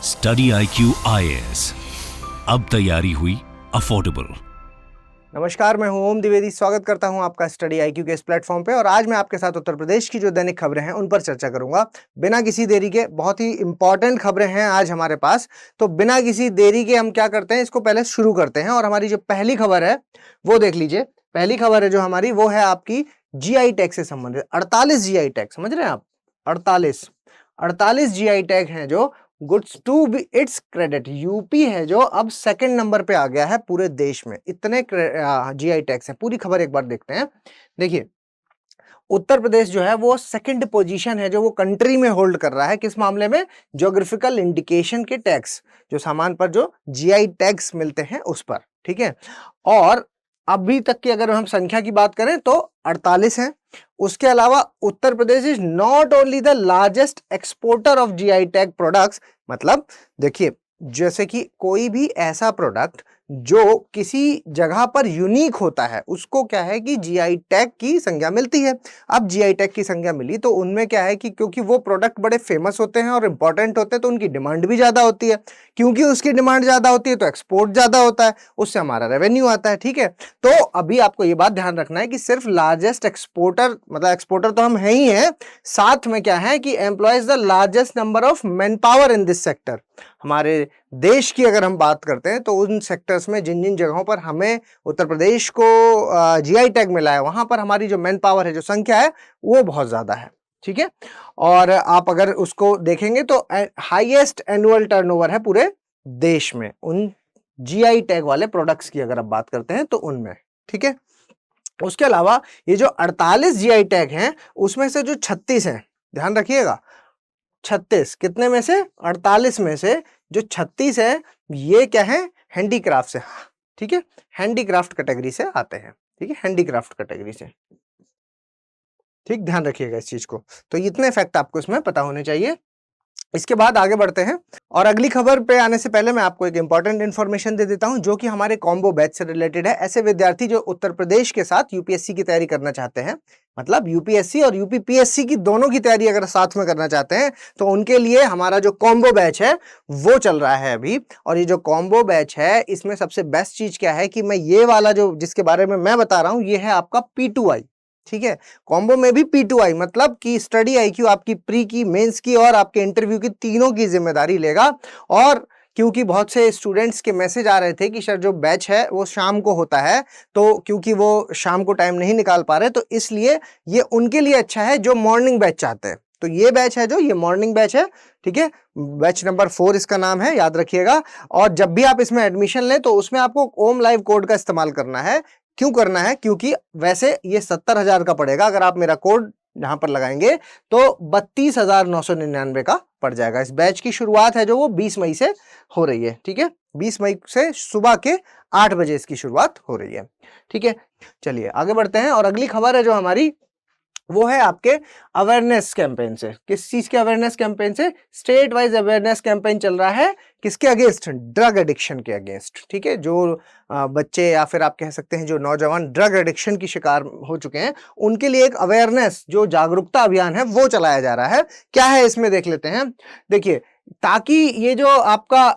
Study IQ IAS, अब तैयारी हुई अफोर्डेबल। नमस्कार, मैं हूं ओम द्विवेदी। स्वागत करता हूं आपका स्टडी IQ के इस प्लेटफॉर्म पे। और आज मैं आपके साथ उत्तर प्रदेश की जो दैनिक खबरें हैं उन पर चर्चा करूंगा बिना किसी देरी के। बहुत ही इंपॉर्टेंट खबरें हैं आज हमारे पास, तो बिना किसी देरी के हम क्या करते हैं, इसको पहले शुरू करते हैं। और हमारी जो पहली खबर है वो देख लीजिए। पहली खबर है जो हमारी, वो है आपकी GI टैग से संबंधित। 48 GI टैग, समझ रहे हैं आप? 48 GI टैग हैं जो goods to be its credit. UP है जो अब सेकंड नंबर पे आ गया है पूरे देश में, इतने GI टैग्स हैं। पूरी खबर एक बार देखते हैं। देखिए, उत्तर प्रदेश जो है वो सेकंड पोजीशन है जो वो कंट्री में होल्ड कर रहा है। किस मामले में? ज्योग्राफिकल इंडिकेशन के टैग्स, जो सामान पर जो GI टैग्स मिलते हैं उस पर, ठीक है। और अभी तक की अगर हम संख्या की बात करें तो 48 हैं। उसके अलावा Uttar Pradesh is not only the largest exporter of GI tag products. मतलब देखिए, जैसे कि कोई भी ऐसा प्रोडक्ट जो किसी जगह पर यूनिक होता है उसको क्या है कि GI टैग की संज्ञा मिलती है। अब GI टैग की संज्ञा मिली तो उनमें क्या है कि क्योंकि वो प्रोडक्ट बड़े फेमस होते हैं और इंपॉर्टेंट होते हैं तो उनकी डिमांड भी ज्यादा होती है। क्योंकि उसकी डिमांड ज्यादा होती है तो एक्सपोर्ट ज्यादा होता है, उससे हमारा रेवेन्यू आता है, ठीक है। तो अभी आपको ये बात ध्यान रखना है कि सिर्फ लार्जेस्ट एक्सपोर्टर, मतलब एक्सपोर्टर तो हम है ही है, साथ में क्या है कि employees the largest number of man power in this sector. हमारे देश की अगर हम बात करते हैं तो उन सेक्टर्स में जिन जिन जगहों पर हमें उत्तर प्रदेश को GI टैग मिला है वहां पर हमारी जो मैन पावर है, जो संख्या है, वो बहुत ज्यादा है, ठीक है। और आप अगर उसको देखेंगे तो हाईएस्ट एनुअल टर्नओवर है पूरे देश में उन GI टैग वाले प्रोडक्ट्स की अगर आप बात करते हैं तो उनमें, ठीक है। उसके अलावा ये जो 48 GI टैग हैं उसमें से जो 36 हैं, ध्यान रखिएगा, 36 कितने में से? 48 में से जो 36 है ये क्या है? हैंडीक्राफ्ट से, ठीक है। हैंडीक्राफ्ट कैटेगरी से आते हैं, ठीक है, हैंडीक्राफ्ट कैटेगरी से, ठीक। ध्यान रखिएगा इस चीज को। तो इतने फैक्ट आपको इसमें पता होने चाहिए। इसके बाद आगे बढ़ते हैं और अगली खबर पे आने से पहले मैं आपको एक इंपॉर्टेंट इन्फॉर्मेशन दे देता हूं जो कि हमारे कॉम्बो बैच से रिलेटेड है। ऐसे विद्यार्थी जो उत्तर प्रदेश के साथ UPSC की तैयारी करना चाहते हैं, मतलब UPSC और UPPSC की दोनों की तैयारी अगर साथ में करना चाहते हैं तो उनके लिए हमारा जो कॉम्बो बैच है वो चल रहा है अभी। और ये जो कॉम्बो बैच है इसमें सबसे बेस्ट चीज क्या है कि मैं ये वाला जो जिसके बारे में मैं बता रहा हूं ये है आपका P2I, ठीक है। कॉम्बो में भी P2I, मतलब कि स्टडी IQ आपकी प्री की, मेंस की और आपके इंटरव्यू की तीनों की जिम्मेदारी लेगा। और क्योंकि बहुत से स्टूडेंट्स के मैसेज आ रहे थे कि सर जो बैच है वो शाम को होता है, तो क्योंकि वो शाम को टाइम नहीं निकाल पा रहे तो इसलिए ये उनके लिए अच्छा है जो मॉर्निंग बैच चाहते हैं। तो ये बैच है जो ये मॉर्निंग बैच है, ठीक है। बैच नंबर 4 इसका नाम है, याद रखिएगा। और जब भी आप इसमें एडमिशन लें तो उसमें आपको ओम लाइव कोड का इस्तेमाल करना है। क्यों करना है? क्योंकि वैसे ये 70,000 का पड़ेगा, अगर आप मेरा कोड यहां पर लगाएंगे तो 32,999 का पड़ जाएगा। इस बैच की शुरुआत है जो वो 20 मई से हो रही है, ठीक है। 20 मई से सुबह के 8 बजे इसकी शुरुआत हो रही है, ठीक है। चलिए आगे बढ़ते हैं और अगली खबर है जो हमारी वो है आपके अवेयरनेस कैंपेन से। किस चीज के अवेयरनेस कैंपेन से? स्टेट वाइज अवेयरनेस कैंपेन चल रहा है। किसके अगेंस्ट? ड्रग एडिक्शन के अगेंस्ट, ठीक है। जो बच्चे या फिर आप कह सकते हैं जो नौजवान ड्रग एडिक्शन की शिकार हो चुके हैं उनके लिए एक अवेयरनेस जो जागरूकता अभियान है वो चलाया जा रहा है। क्या है इसमें देख लेते हैं। देखिए, ताकि ये जो आपका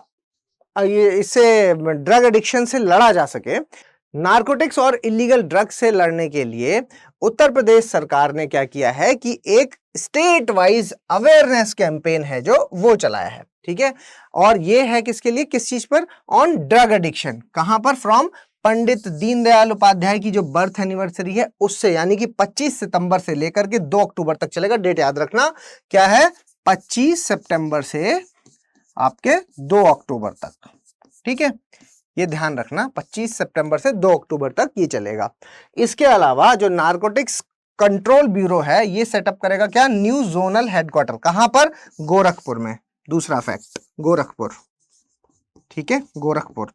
ये इससे ड्रग एडिक्शन से लड़ा जा सके, नारकोटिक्स और इलीगल ड्रग्स से लड़ने के लिए उत्तर प्रदेश सरकार ने क्या किया है कि एक स्टेट वाइज अवेयरनेस कैंपेन है जो वो चलाया है, ठीक है। और ये है किसके लिए? किस चीज पर? On drug addiction. कहां पर? फ्रॉम पंडित दीनदयाल उपाध्याय की जो बर्थ एनिवर्सरी है उससे, यानी कि 25 सितंबर से लेकर के 2 अक्टूबर तक चलेगा। डेट याद रखना क्या है? 25 सितंबर से आपके 2 अक्टूबर तक, ठीक है। ये ध्यान रखना, 25 सितंबर से 2 अक्टूबर तक ये चलेगा। इसके अलावा जो नारकोटिक्स कंट्रोल ब्यूरो है ये सेटअप करेगा क्या? New zonal headquarter. कहां पर? गोरखपुर में। दूसरा फैक्ट, गोरखपुर, ठीक है, गोरखपुर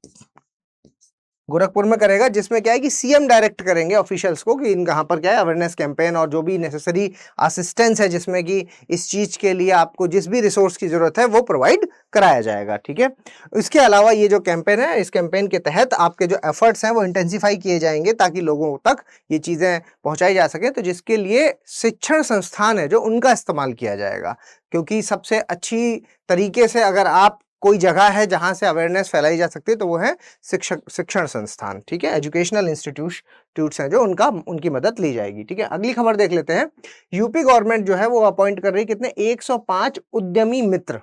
में करेगा, जिसमें क्या है कि CM डायरेक्ट करेंगे ऑफिशियल्स को कि इन कहां पर क्या है अवेयरनेस कैंपेन और जो भी नेसेसरी असिस्टेंस है जिसमें कि इस चीज के लिए आपको जिस भी रिसोर्स की जरूरत है वो प्रोवाइड कराया जाएगा, ठीक है। इसके अलावा ये जो कैंपेन है, इस कैंपेन के तहत आपके जो एफर्ट्स हैं वो इंटेंसिफाई किए जाएंगे ताकि लोगों तक ये चीजें पहुंचाई जा सके। तो जिसके लिए शिक्षण संस्थान है जो उनका इस्तेमाल किया जाएगा, क्योंकि सबसे अच्छी तरीके से अगर आप कोई जगह है जहां से अवेयरनेस फैलाई जा सकती है तो वो है शिक्षण संस्थान, ठीक है, एजुकेशनल इंस्टीट्यूट्स हैं जो उनकी मदद ली जाएगी, ठीक है। अगली खबर देख लेते हैं। यूपी गवर्नमेंट जो है वो अपॉइंट कर रही है कितने 105 उद्यमी मित्र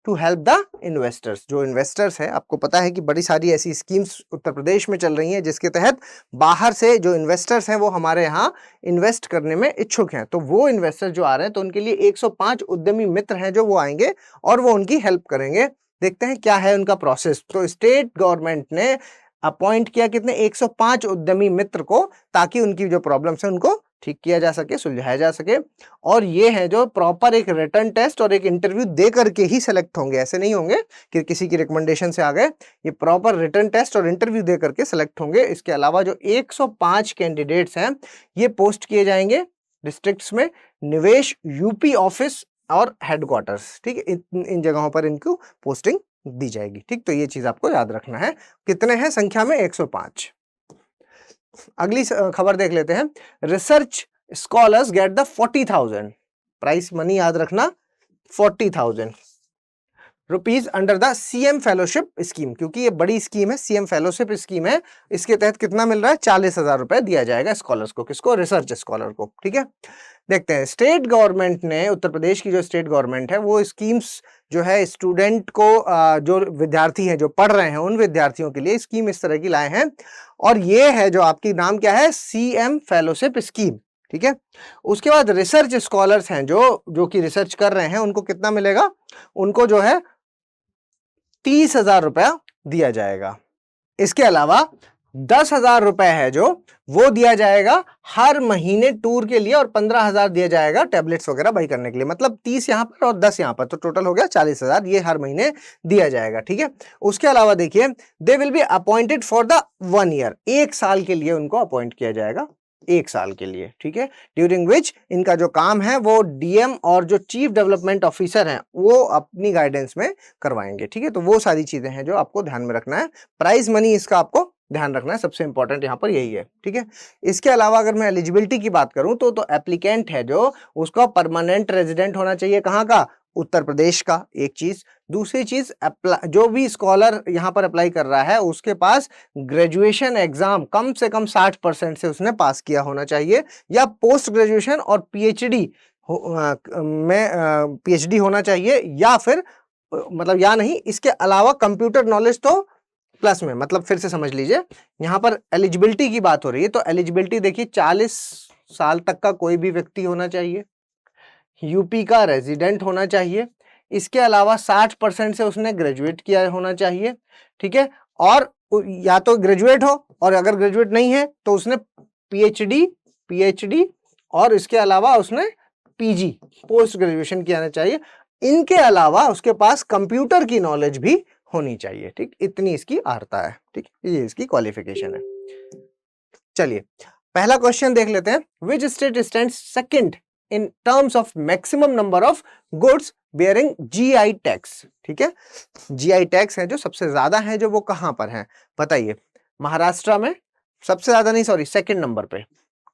टू हेल्प द इन्वेस्टर्स। जो इन्वेस्टर्स है, आपको पता है कि बड़ी सारी ऐसी स्कीम्स उत्तर प्रदेश में चल रही हैं जिसके तहत बाहर से जो इन्वेस्टर्स हैं वो हमारे यहाँ इन्वेस्ट करने में इच्छुक हैं। तो वो इन्वेस्टर्स जो आ रहे हैं तो उनके लिए 105 उद्यमी मित्र हैं जो वो आएंगे और वो उनकी हेल्प करेंगे। देखते हैं क्या है उनका प्रोसेस। तो स्टेट गवर्नमेंट ने अपॉइंट किया कितने 105 उद्यमी मित्र को, ताकि उनकी जो प्रॉब्लम्स है उनको ठीक किया जा सके, सुलझाया जा सके। और ये है जो प्रॉपर एक रिटर्न टेस्ट और एक इंटरव्यू दे करके ही सेलेक्ट होंगे, ऐसे नहीं होंगे कि किसी की रिकमेंडेशन से आ गए। ये प्रॉपर रिटर्न टेस्ट और इंटरव्यू दे करके सेलेक्ट होंगे। इसके अलावा जो 105 कैंडिडेट्स हैं ये पोस्ट किए जाएंगे डिस्ट्रिक्ट्स में, निवेश यूपी ऑफिस और हेडक्वार्टर्स, ठीक है, इन जगहों पर इनको पोस्टिंग दी जाएगी, ठीक। तो ये चीज आपको याद रखना है। कितने हैं संख्या में? 105। अगली खबर देख लेते हैं। Research scholars get the 40,000 price money, याद रखना 40,000 rupees under the CM fellowship scheme, क्योंकि ये बड़ी स्कीम है, सीएम फेलोशिप स्कीम है। इसके तहत कितना मिल रहा है? 40,000 रुपए दिया जाएगा स्कॉलर्स को। किसको? रिसर्च स्कॉलर को, ठीक है। देखते हैं, स्टेट गवर्नमेंट ने, उत्तर प्रदेश की जो स्टेट गवर्नमेंट है वो स्कीम्स जो है स्टूडेंट को, जो विद्यार्थी हैं जो पढ़ रहे हैं उन विद्यार्थियों के लिए स्कीम इस तरह की लाए हैं। और ये है जो आपकी नाम क्या है? सीएम फेलोशिप स्कीम, ठीक है। उसके बाद रिसर्च स्कॉलर्स हैं जो कि रिसर्च कर रहे हैं, उनको कितना मिलेगा? उनको जो है 30,000 रुपया दिया जाएगा। इसके अलावा 10,000 रुपए है जो वो दिया जाएगा हर महीने टूर के लिए, और 15,000 दिया जाएगा टैबलेट्स वगैरह बाई करने के लिए। मतलब 30 यहाँ पर और 10 यहाँ पर, तो टोटल हो गया 40,000, ये हर महीने दिया जाएगा, ठीक है। उसके अलावा देखिए, they will be appointed for the 1 year, 1 साल के लिए उनको अपॉइंट किया जाएगा, 1 साल के लिए, ठीक है। ड्यूरिंग विच इनका जो काम है वो डीएम और जो चीफ डेवलपमेंट ऑफिसर हैं वो अपनी गाइडेंस में करवाएंगे, ठीक है। तो वो सारी चीजें हैं जो आपको ध्यान में रखना है। प्राइज मनी इसका आपको ध्यान रखना है, सबसे इंपॉर्टेंट यहाँ पर यही है, ठीक है। इसके अलावा अगर मैं एलिजिबिलिटी की बात करूं तो एप्लीकेंट है जो, उसका परमानेंट रेजिडेंट होना चाहिए, कहाँ का? उत्तर प्रदेश का, एक चीज। दूसरी चीज, जो भी स्कॉलर यहाँ पर अप्लाई कर रहा है उसके पास ग्रेजुएशन एग्जाम कम से कम 60% से उसने पास किया होना चाहिए, या पोस्ट ग्रेजुएशन और पीएचडी में पीएचडी होना चाहिए, या फिर मतलब या नहीं, इसके अलावा कंप्यूटर नॉलेज तो प्लस में, मतलब फिर से समझ लीजिए, यहाँ पर एलिजिबिलिटी की बात हो रही है तो एलिजिबिलिटी देखिए 40 साल तक का कोई भी व्यक्ति होना चाहिए, यूपी का रेजिडेंट होना चाहिए, इसके अलावा 60% से उसने ग्रेजुएट किया होना चाहिए, ठीक है। और या तो ग्रेजुएट हो, और अगर ग्रेजुएट नहीं है तो उसने पीएचडी और इसके अलावा उसने पीजी पोस्ट ग्रेजुएशन किया होना चाहिए। इनके अलावा उसके पास कंप्यूटर की नॉलेज भी होनी चाहिए, ठीक। इतनी इसकी अर्हता है, ठीक, ये इसकी क्वालिफिकेशन है। चलिए पहला क्वेश्चन देख लेते हैं। Which state stands second in terms of maximum number of goods bearing GI tax, ठीक है। जीआई टैक्स है जो सबसे ज्यादा है, जो वो कहां पर है बताइए? महाराष्ट्र में सबसे ज्यादा नहीं, सॉरी, सेकंड नंबर पे,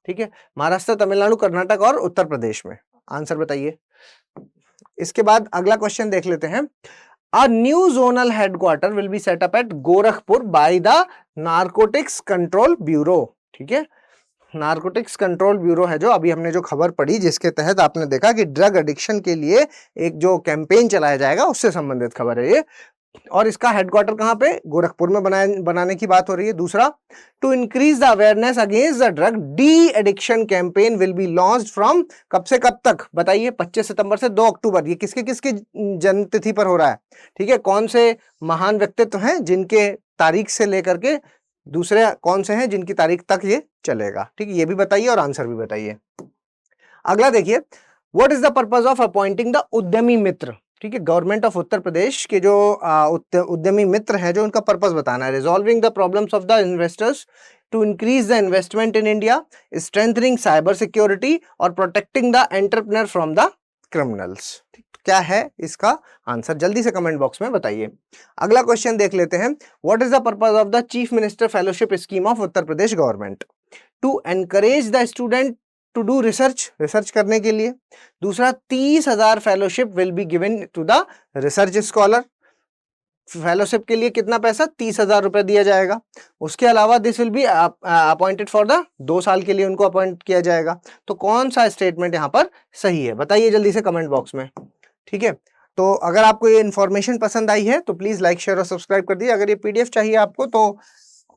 ठीक है। महाराष्ट्र, तमिलनाडु, कर्नाटक और उत्तर प्रदेश में। आंसर बताइए। इसके बाद अगला क्वेश्चन देख लेते हैं। A new zonal headquarter will be set up at Gorakhpur by the Narcotics Control Bureau, ठीक है। नार्कोटिक्स कंट्रोल ब्यूरो है जो अभी हमने जो खबर पढ़ी, जिसके तहत आपने देखा कि ड्रग एडिक्शन के लिए एक जो कैंपेन चलाया जाएगा उससे संबंधित खबर है ये। और इसका हेडक्वार्टर कहां पे? गोरखपुर में बनाने की बात हो रही है। दूसरा, to increase the awareness against the drug de addiction campaign will be launched from, कब से कब तक बताइए? 25 सितंबर से 2 अक्टूबर। ये किसके किसके जन्मतिथि पर हो रहा है, ठीक है? कौन से महान व्यक्तित्व हैं जिनके तारीख से लेकर के दूसरे कौन से हैं जिनकी तारीख तक ये चलेगा, ठीक है। ये भी बताइए और आंसर भी बताइए। अगला देखिए, what is the purpose of appointing the उद्यमी मित्र, ठीक है। गवर्नमेंट ऑफ उत्तर प्रदेश के जो उद्यमी मित्र हैं जो उनका पर्पस बताना है। Resolving the problems of the investors to increase the investment in India, strengthening cyber security और protecting the entrepreneur from the criminals. क्या है इसका आंसर? जल्दी से कमेंट बॉक्स में बताइए। अगला क्वेश्चन देख लेते हैं। What is the purpose of the chief minister fellowship scheme of Uttar Pradesh government? To encourage the student to do research करने के लिए। दूसरा, 30,000 fellowship will be given to the research scholar. Fellowship के लिए कितना पैसा, 30,000 रुपए दिया जाएगा। उसके अलावा this will be appointed for the 2 साल के लिए उनको अपॉइंट किया जाएगा। तो कौन सा स्टेटमेंट यहाँ पर सही है बताइए जल्दी से कमेंट बॉक्स में, ठीक है। तो अगर आपको ये इन्फॉर्मेशन पसंद आई है तो प्लीज लाइक शेयर और सब्सक्राइब कर दीजिए। अगर ये पीडीएफ चाहिए आपको तो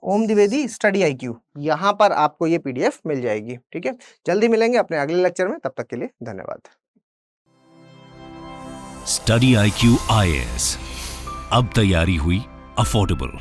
ओम द्विवेदी स्टडी IQ, यहाँ पर आपको ये पीडीएफ मिल जाएगी, ठीक है। जल्दी मिलेंगे अपने अगले लेक्चर में, तब तक के लिए धन्यवाद। स्टडी IQ IAS, अब तैयारी हुई अफोर्डेबल।